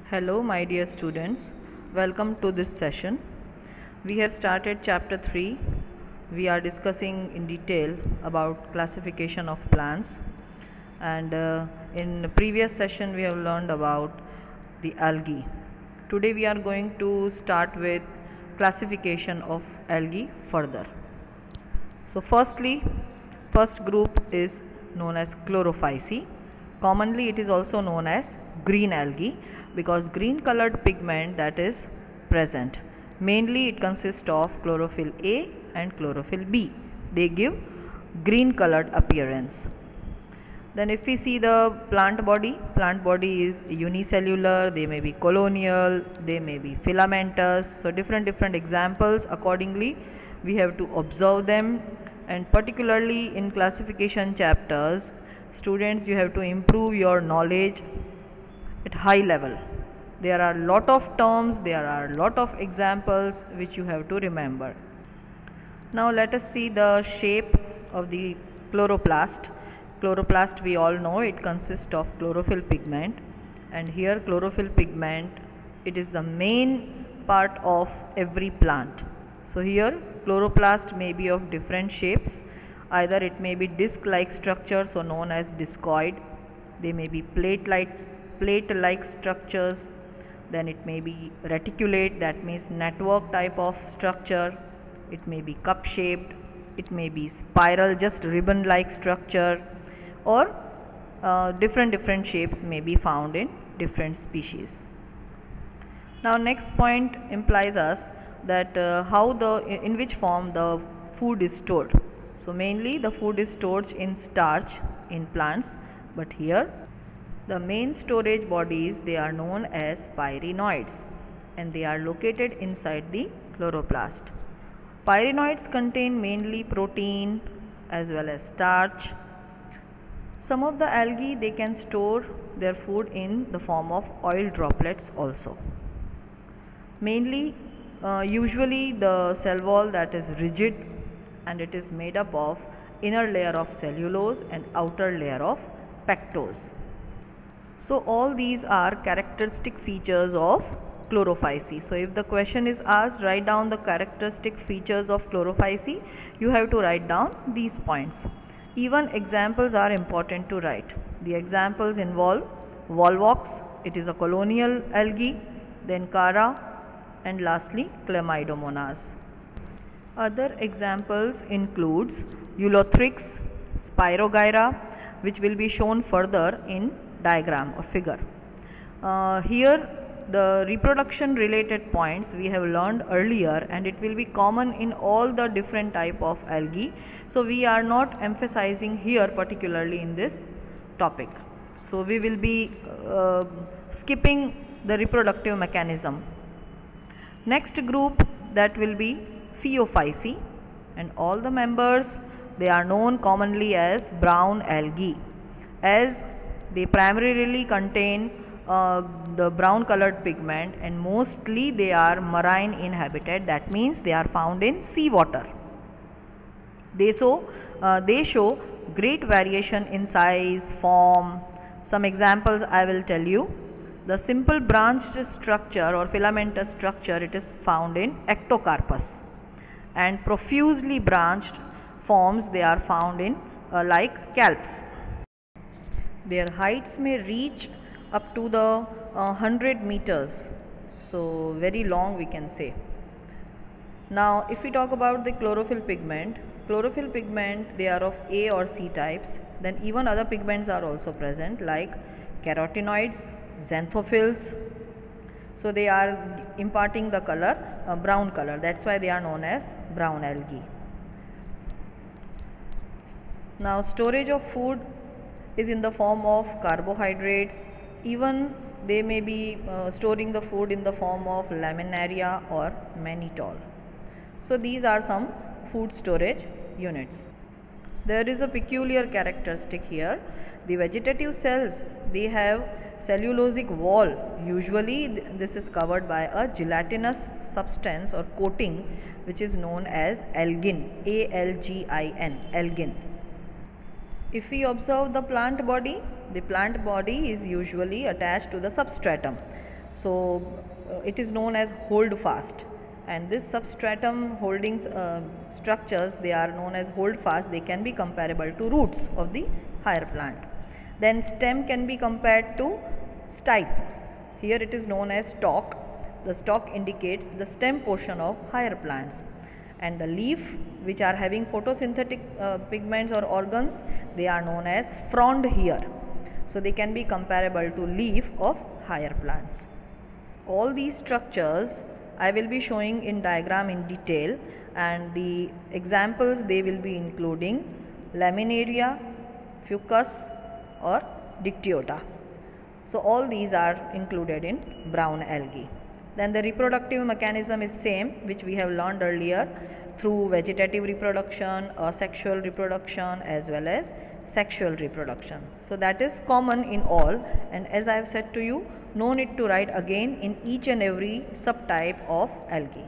Hello, my dear students. Welcome to this session. We have started chapter 3. We are discussing in detail about classification of plants. And in the previous session, we have learned about the algae. Today, we are going to start with classification of algae further. So, first group is known as chlorophyceae. Commonly, it is also known as green algae because green colored pigment that is present. Mainly, it consists of chlorophyll A and chlorophyll B. They give green colored appearance. Then if we see the plant body is unicellular, they may be colonial, they may be filamentous. So different examples accordingly we have to observe them, and particularly in classification chapters, students, you have to improve your knowledge at high level. There are lot of terms, there are lot of examples which you have to remember. Now let us see the shape of the chloroplast. Chloroplast, we all know, it consists of chlorophyll pigment, and here chlorophyll pigment, it is the main part of every plant. So here chloroplast may be of different shapes. Either it may be disc-like structure, so known as discoid. They may be plate-like structures. Then it may be reticulate, that means network type of structure. It may be cup-shaped. It may be spiral, just ribbon-like structure, or different shapes may be found in different species. Now next point implies us that in which form the food is stored. So mainly the food is stored in starch in plants, but here the main storage bodies, they are known as pyrenoids, and they are located inside the chloroplast. Pyrenoids contain mainly protein as well as starch. Some of the algae, they can store their food in the form of oil droplets also. Mainly, usually the cell wall that is rigid, and it is made up of inner layer of cellulose and outer layer of pectose. So all these are characteristic features of chlorophyceae. So if the question is asked, write down the characteristic features of chlorophyceae, you have to write down these points. Even examples are important to write. The examples involve Volvox, it is a colonial algae, then Chara, and lastly Chlamydomonas. Other examples includes Ulothrix, Spirogyra, which will be shown further in diagram or figure. Here the reproduction related points we have learned earlier, and it will be common in all the different type of algae. So we are not emphasizing here particularly in this topic. So we will be skipping the reproductive mechanism. Next group, that will be Phaeophyceae, and all the members, they are known commonly as brown algae, as they primarily contain the brown colored pigment, and mostly they are marine inhabited, that means they are found in sea water. They show great variation in size, form. Some examples I will tell you. The simple branched structure or filamentous structure, it is found in Ectocarpus, and profusely branched forms, they are found in like Calps. Their heights may reach up to the 100 meters, so very long we can say. Now if we talk about the chlorophyll pigment, they are of A or C types. Then even other pigments are also present like carotenoids, xanthophylls. So they are imparting the color, brown color, that's why they are known as brown algae. Now storage of food is in the form of carbohydrates. Even they may be storing the food in the form of laminaria or mannitol. So these are some food storage units. There is a peculiar characteristic here. The vegetative cells, they have cellulosic wall. Usually this is covered by a gelatinous substance or coating which is known as algin, A-L-G-I-N, algin. If we observe the plant body is usually attached to the substratum. So it is known as hold fast, and this substratum holding structures, they are known as hold fast. They can be comparable to roots of the higher plant. Then stem can be compared to stipe. Here it is known as stalk. The stalk indicates the stem portion of higher plants, and the leaf, which are having photosynthetic pigments or organs, they are known as frond here. So they can be comparable to leaf of higher plants. All these structures I will be showing in diagram in detail, and the examples they will be including laminaria, fucus or dictyota. So all these are included in brown algae. Then the reproductive mechanism is same, which we have learned earlier, through vegetative reproduction, asexual reproduction as well as sexual reproduction. So that is common in all, and as I have said to you, no need to write again in each and every subtype of algae.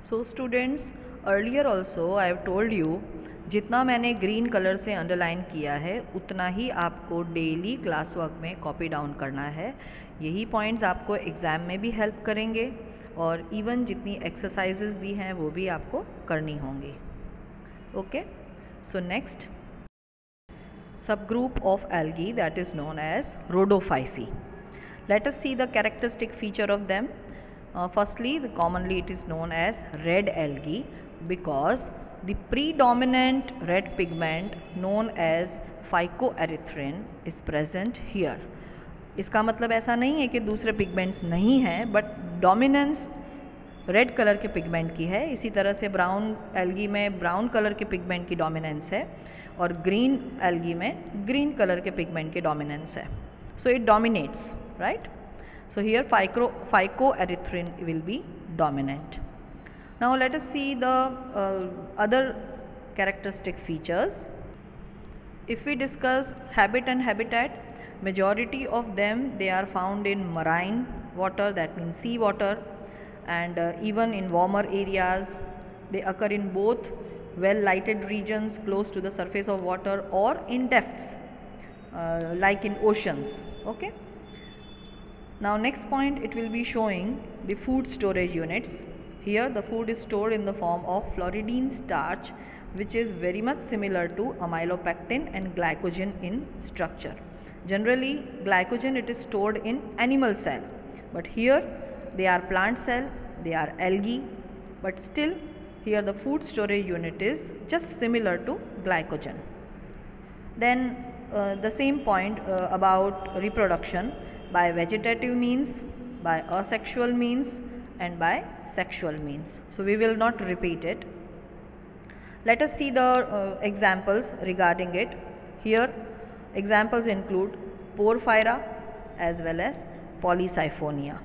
So students, earlier also I have told you, जितना मैंने green colour से underline किया है उतना ही आपको daily class work में copy down करना है. यही पॉइंट्स आपको एग्ज़ाम में भी हेल्प करेंगे, और इवन जितनी एक्सरसाइजेज दी हैं वो भी आपको करनी होंगी. Okay, so next subgroup of algae, that is known as rhodophyceae. Let us see the characteristic feature of them. Firstly, commonly it is known as red algae because the predominant red pigment known as phycoerythrin is present here. इसका मतलब ऐसा नहीं है कि दूसरे pigments नहीं हैं, but dominance red colour के पिगमेंट की है. इसी तरह से ब्राउन एल्गी में ब्राउन कलर के पिगमेंट की डोमिनेंस है, और ग्रीन एल्गी में ग्रीन कलर के पिगमेंट की डोमिनेंस है. So it dominates, right. So here phycoerythrin will be dominant. Now let us see the other characteristic features. If we discuss habit and habitat, majority of them they are found in marine water, that means sea water, and even in warmer areas. They occur in both well lighted regions close to the surface of water or in depths like in oceans. Okay. Now next point, it will be showing the food storage units. Here the food is stored in the form of floridine starch, which is very much similar to amylopectin and glycogen in structure. Generally glycogen it is stored in animal cell, but here they are plant cell, they are algae, but still here the food storage unit is just similar to glycogen. Then the same point about reproduction, by vegetative means, by asexual means and by sexual means. So we will not repeat it. Let us see the examples regarding it. Here examples include Porphyra as well as Polysiphonia.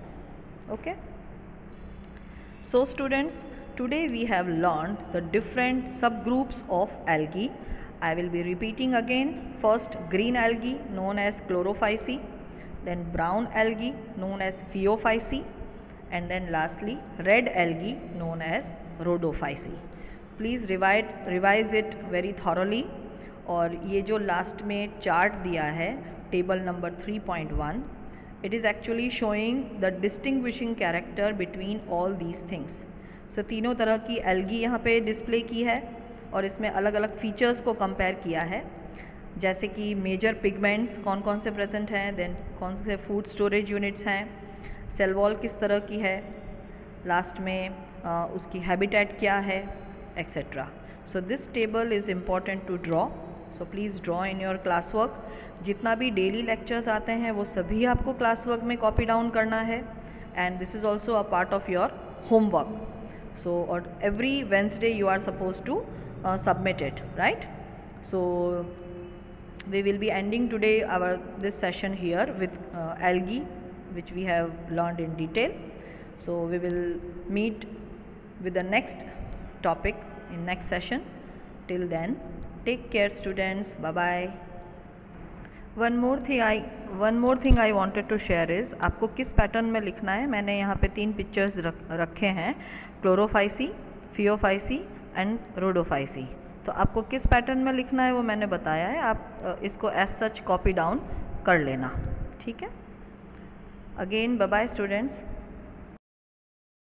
Okay. So students, today we have learned the different subgroups of algae. I will be repeating again. First, green algae known as Chlorophyceae, then brown algae known as Phaeophyceae, and then lastly red algae known as Rhodophyceae. Please revise it very thoroughly. और ये जो last में chart दिया है table number 3.1, it is actually showing the distinguishing character between all these things. So तीनों तरह की algae यहाँ पे डिस्प्ले की है, और इसमें अलग अलग फीचर्स को कंपेयर किया है, जैसे कि मेजर पिगमेंट्स कौन कौन से प्रेजेंट हैं, देन कौन से फूड स्टोरेज यूनिट्स हैं, सेल वॉल किस तरह की है, लास्ट में उसकी हैबिटेट क्या है, etcetera. So this table is important to draw. So please draw in your class work. जितना भी डेली लेक्चर्स आते हैं वो सभी आपको क्लास वर्क में कॉपी डाउन करना है, and this is also a part of your homework. So और every Wednesday you are suppose to submit it, right? So we will be ending today this session here with algae, which we have learned in detail. So we will meet with the next topic in next session. Till then, take care students. Bye bye. One more thing I wanted to share is आपको किस pattern में लिखना है. मैंने यहाँ पे 3 pictures रखे हैं, Chlorophyceae, Phaeophyceae एंड Rhodophyceae. तो आपको किस पैटर्न में लिखना है वो मैंने बताया है, आप इसको एज सच कॉपी डाउन कर लेना. ठीक है। Again bye bye students.